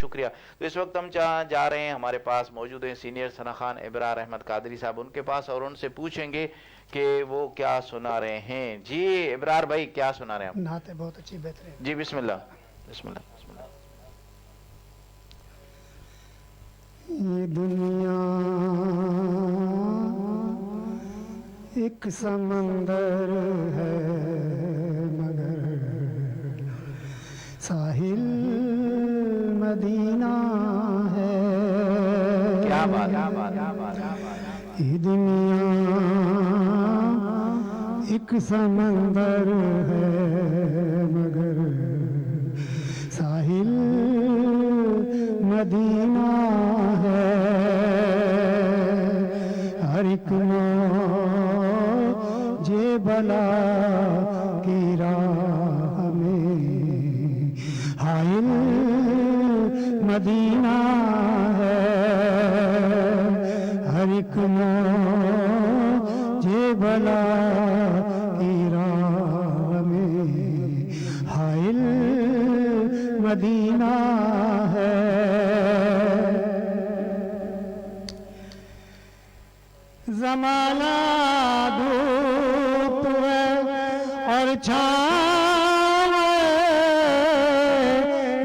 शुक्रिया। तो इस वक्त हम जा रहे हैं, हमारे पास मौजूद हैं सीनियर सना खान इब्रार अहमद कादरी साहब, उनके पास, और उनसे पूछेंगे कि वो क्या सुना रहे हैं। जी इब्रार भाई, क्या सुना रहे हैं आप? नाते बहुत अच्छी, बेहतरीन। जी बिस्मिल्लाह बिस्मिल्लाह बिस्मिल्लाह। ये दुनिया एक समंदर है मगर साहिल मदीना है। क्या बात, ये दुनिया एक समंदर है मगर साहिल मदीना है। हर एक मौजे बला की राह में हाइल मदीना है। हर एक मौजे बला की राह में हाइल मदीना है। ज़माना धूप है और छाँव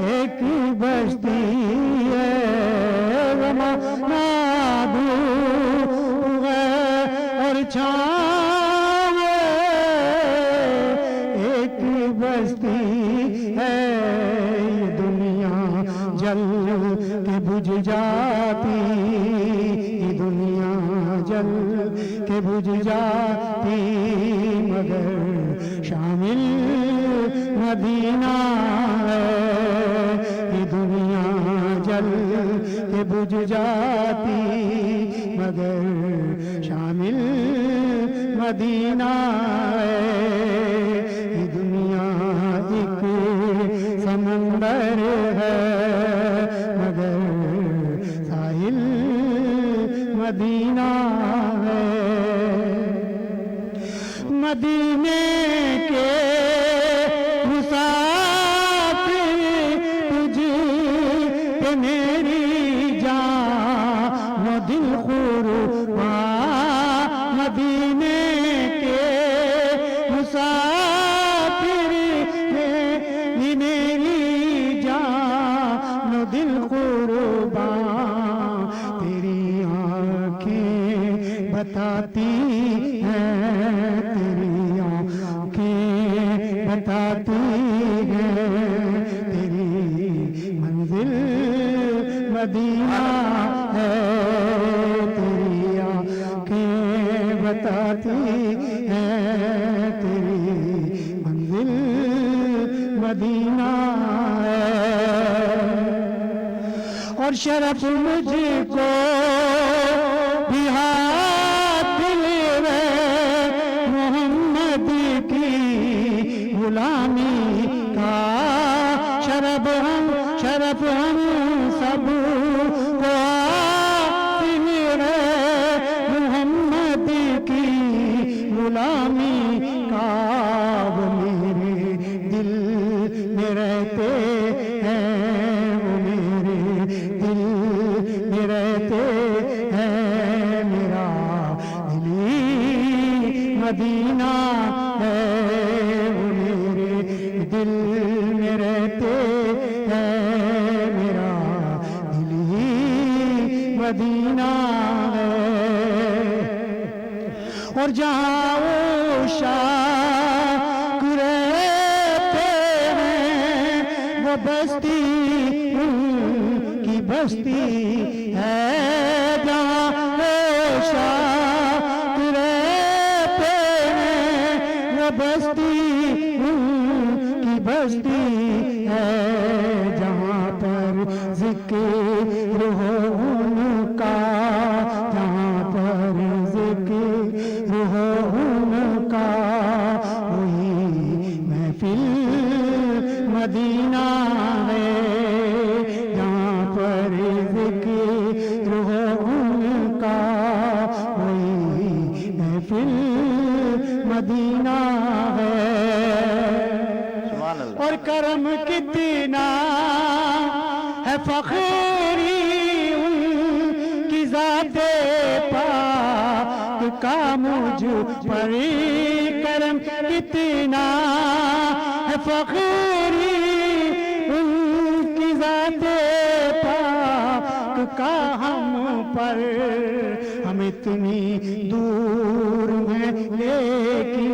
एक बस्ती है। ज़माना धूप है और छाँव एक बस्ती है। ये दुनिया जल के बुझ जाती, ये दुनिया जल के बुझ जाती मगर शामिल मदीना है। ये दुनिया जल के बुझ जाती मगर शामिल मदीना है। ये दुनिया एक समंदर है मगर साहिल मदीना है। मदीने के मुसाफिर तुझ पे मेरी जान वो दिल कुर्बान। मदीने के मुसाफिर मेरी जान वो दिल कुर्बान। तेरी आँखें बताती हैं, तेरी आँखें बताती हैं तेरी मंजिल मदीना है। तेरी आँखें बताती हैं तेरी मंजिल मदीना है। और शरफ मुझको भी हाथ में मोहम्मद की गुलामी का शरफ हम सब को हासिल है। मोहम्मद की गुलामी का वो मेरे दिल में रहते हैं, वो मेरे दिल में रहते हैं। मेरा दिली मदीना है, वो मेरे दिल में रहते हैं। मेरा दिली मदीना है। और जहाँ वो शाख रहते हैं वो बस्ती की बस्ती है। जहाँ वो शाख रहते हैं वो बस्ती की बस्ती है। जहाँ पर जिक्र हो उनका, जहाँ पर जिक्र हो उनका वही महफिल मदीना है। जहाँ पर जिक्र हो उनका वही महफिल मदीना है। और करम कितना है फखरी उनकी ज़ाते पाक का मुझ पर करम कितना है। फखरी उनकी ज़ाते पाक का हम पर, हम इतनी दूर हैं लेकिन,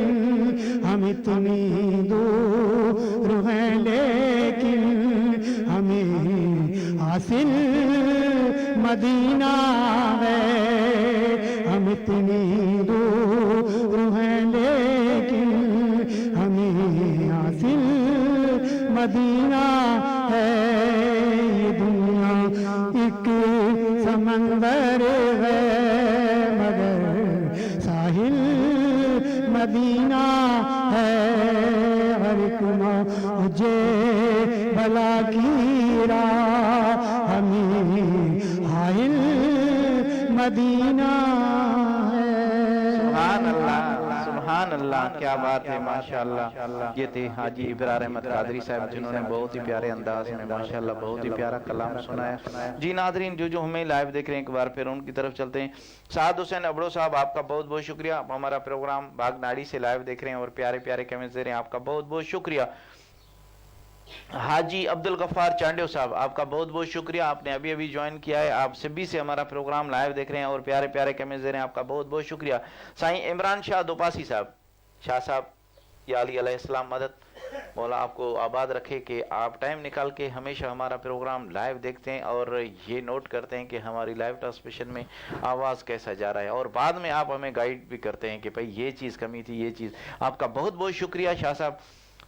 हम इतनी दूर हैं लेकिन हमें हासिल मदीना है। हम इतनी दूर हैं लेकिन हमें हासिल मदीना है। ये दुनिया एक समंदर है मगर साहिल मदीना है। हर एक मुझे भला की राह हमें हाइल मदीना है। सुभान अल्लाह, सुभान अल्लाह, क्या बात है, माशाअल्लाह। ये थे हाजी इब्रार अहमद कादरी साहब, जिन्होंने बहुत ही प्यारे अंदाज में माशाअल्लाह बहुत ही प्यारा कलाम सुनाया। जी नादरीन, जो हमें लाइव देख रहे हैं, एक बार फिर उनकी तरफ चलते हैं। साद हुसैन अबड़ो साहब, आपका बहुत बहुत शुक्रिया। आप हमारा प्रोग्राम बागनाड़ी से लाइव देख रहे हैं और प्यारे प्यारे कमेंट्स दे रहे हैं, आपका बहुत बहुत शुक्रिया। हाजी अब्दुल गफ्फार चांडियो साहब, आपका बहुत बहुत शुक्रिया, आपने अभी अभी ज्वाइन किया है, आप सिब्बी से हमारा प्रोग्राम लाइव देख रहे हैं और प्यारे प्यारे कमेंट्स दे रहे हैं, आपका बहुत बहुत शुक्रिया। साईं इमरान शाह दोपासी साहब, शाह साहब या अली अलैहिस्सलाम मदद, मौला आपको आबाद रखे कि आप टाइम निकाल के हमेशा हमारा प्रोग्राम लाइव देखते हैं और ये नोट करते हैं कि हमारी लाइव ट्रांसमिशन में आवाज़ कैसा जा रहा है और बाद में आप हमें गाइड भी करते हैं कि भाई ये चीज़ कमी थी, ये चीज़। आपका बहुत बहुत शुक्रिया शाह साहब।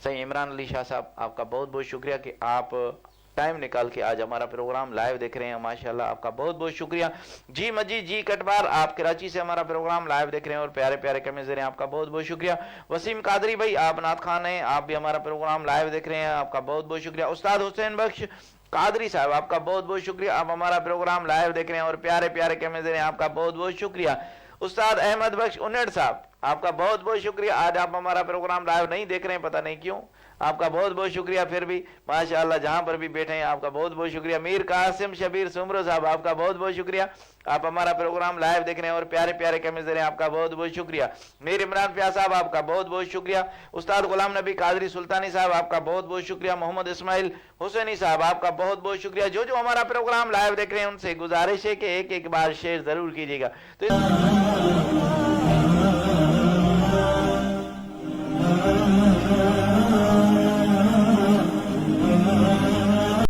सही इमरान अली शाह साहब, आपका बहुत बहुत शुक्रिया कि आप टाइम निकाल के आज हमारा प्रोग्राम लाइव देख रहे हैं, माशाल्लाह, आपका बहुत बहुत शुक्रिया। जी मजीद जी कटबार, आप कराची से हमारा प्रोग्राम लाइव देख रहे हैं और प्यारे प्यारे कमेंट्स दे रहे हैं, आपका बहुत बहुत शुक्रिया। वसीम कादरी भाई, आप नात खान हैं, आप भी हमारा प्रोग्राम लाइव देख रहे हैं, आपका बहुत बहुत शुक्रिया। उस्ताद हुसैन बख्श कादरी साहब, आपका बहुत बहुत शुक्रिया, आप हमारा प्रोग्राम लाइव देख रहे हैं और प्यारे प्यारे कमेंट्स दे रहे हैं, आपका बहुत बहुत शुक्रिया। उस्ताद अहमद बख्श उन्नड़ साहब, आपका बहुत बहुत शुक्रिया, आज आप हमारा प्रोग्राम लाइव नहीं देख रहे हैं, पता नहीं क्यों, आपका बहुत बहुत शुक्रिया। फिर भी माशाअल्लाह जहां पर भी बैठे हैं आपका बहुत बहुत शुक्रिया। मीर कासिम शबीर सुमरो साहब, आपका बहुत बहुत शुक्रिया, आप हमारा प्रोग्राम लाइव देख रहे हैं और प्यारे प्यारे कमेंट्स दे रहे हैं, आपका बहुत बहुत शुक्रिया। मीर इमरान प्यास साहब, आपका बहुत बहुत शुक्रिया। उस्ताद गुलाम नबी कादरी सुल्तानी साहब, आपका बहुत बहुत शुक्रिया। मोहम्मद इस्माइल हुसैनी साहब, आपका बहुत बहुत शुक्रिया। जो हमारा प्रोग्राम लाइव देख रहे हैं उनसे गुजारिश है कि एक एक बार शेयर जरूर कीजिएगा। तो